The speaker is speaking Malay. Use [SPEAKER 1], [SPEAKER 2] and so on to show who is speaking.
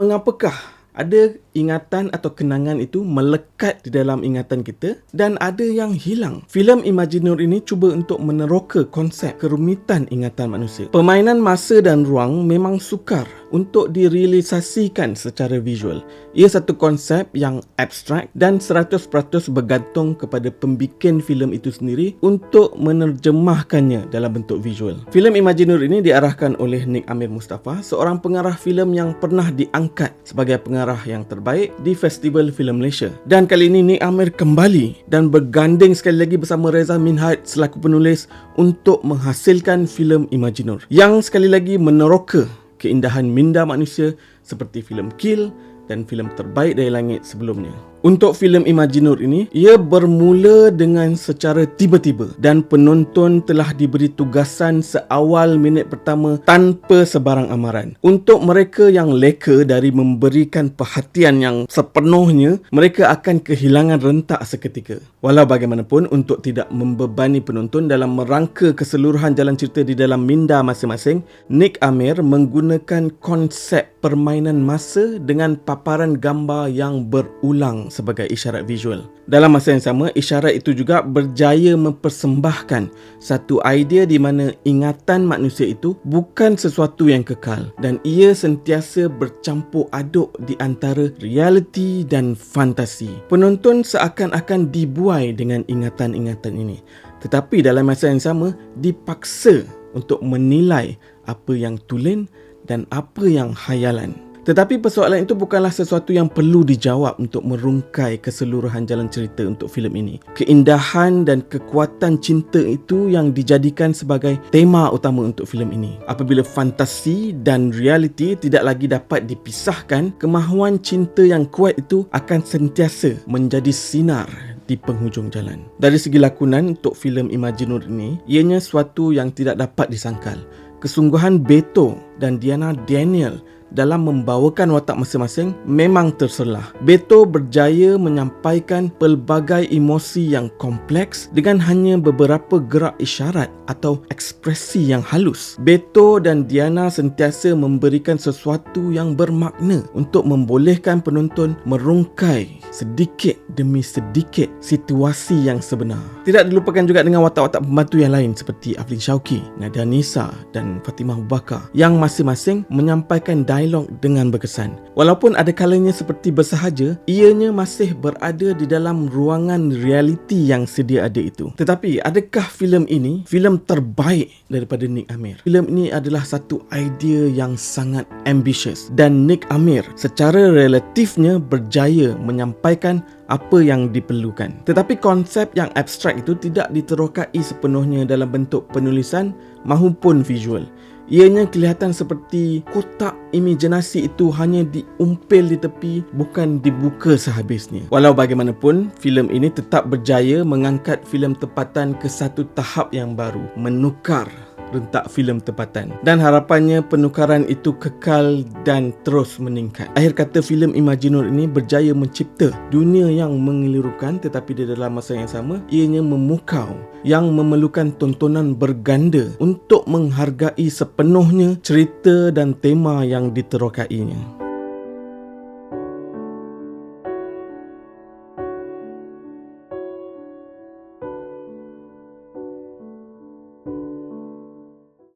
[SPEAKER 1] Mengapakah ada ingatan atau kenangan itu melekat di dalam ingatan kita dan ada yang hilang? Filem Imagineur ini cuba untuk meneroka konsep kerumitan ingatan manusia. Permainan masa dan ruang memang sukar untuk direalisasikan secara visual. Ia satu konsep yang abstrak dan 100% bergantung kepada pembikin filem itu sendiri untuk menerjemahkannya dalam bentuk visual. Filem Imagineur ini diarahkan oleh Nik Amir Mustafa, seorang pengarah filem yang pernah diangkat sebagai pengarah yang terbaik di Festival Filem Malaysia. Dan kali ini Nik Amir kembali dan berganding sekali lagi bersama Reza Minhad selaku penulis untuk menghasilkan filem Imagineur yang sekali lagi meneroka keindahan minda manusia seperti filem Kill dan filem Terbaik dari Langit sebelumnya. Untuk filem Imagineur ini, ia bermula dengan secara tiba-tiba dan penonton telah diberi tugasan seawal minit pertama tanpa sebarang amaran. Untuk mereka yang leka dari memberikan perhatian yang sepenuhnya, mereka akan kehilangan rentak seketika. Walau bagaimanapun, untuk tidak membebani penonton dalam merangka keseluruhan jalan cerita di dalam minda masing-masing, Nik Amir menggunakan konsep permainan masa dengan paparan gambar yang berulang sebagai isyarat visual. Dalam masa yang sama, isyarat itu juga berjaya mempersembahkan satu idea di mana ingatan manusia itu bukan sesuatu yang kekal dan ia sentiasa bercampur aduk di antara realiti dan fantasi. Penonton seakan-akan dibuai dengan ingatan-ingatan ini, tetapi dalam masa yang sama dipaksa untuk menilai apa yang tulen dan apa yang khayalan. Tetapi persoalan itu bukanlah sesuatu yang perlu dijawab untuk merungkai keseluruhan jalan cerita untuk filem ini. Keindahan dan kekuatan cinta itu yang dijadikan sebagai tema utama untuk filem ini. Apabila fantasi dan realiti tidak lagi dapat dipisahkan, kemahuan cinta yang kuat itu akan sentiasa menjadi sinar di penghujung jalan. Dari segi lakonan untuk filem Imagineur ini, ianya suatu yang tidak dapat disangkal. Kesungguhan Beto dan Diana Daniel dalam membawakan watak masing-masing memang terselah. Beto berjaya menyampaikan pelbagai emosi yang kompleks dengan hanya beberapa gerak isyarat atau ekspresi yang halus. Beto dan Diana sentiasa memberikan sesuatu yang bermakna untuk membolehkan penonton merungkai sedikit demi sedikit situasi yang sebenar. Tidak dilupakan juga dengan watak-watak pembantu yang lain seperti Aflin Syauqi, Nadia Nisa dan Fatimah Abu Bakar yang masing-masing menyampaikan dialog dengan berkesan. Walaupun ada kalanya seperti bersahaja, ianya masih berada di dalam ruangan realiti yang sedia ada itu. Tetapi adakah filem ini filem terbaik daripada Nik Amir? Filem ini adalah satu idea yang sangat ambitious dan Nik Amir secara relatifnya berjaya menyampaikan apa yang diperlukan. Tetapi konsep yang abstrak itu tidak diterokai sepenuhnya dalam bentuk penulisan maupun visual. Ianya kelihatan seperti kotak imajinasi itu hanya diumpil di tepi, bukan dibuka sehabisnya. Walau bagaimanapun, filem ini tetap berjaya mengangkat filem tempatan ke satu tahap yang baru, menukar rentak filem tempatan. Dan harapannya penukaran itu kekal dan terus meningkat. Akhir kata, filem Imagineur ini berjaya mencipta dunia yang mengelirukan, tetapi di dalam masa yang sama ianya memukau yang memerlukan tontonan berganda untuk menghargai sepenuhnya cerita dan tema yang diterokainya.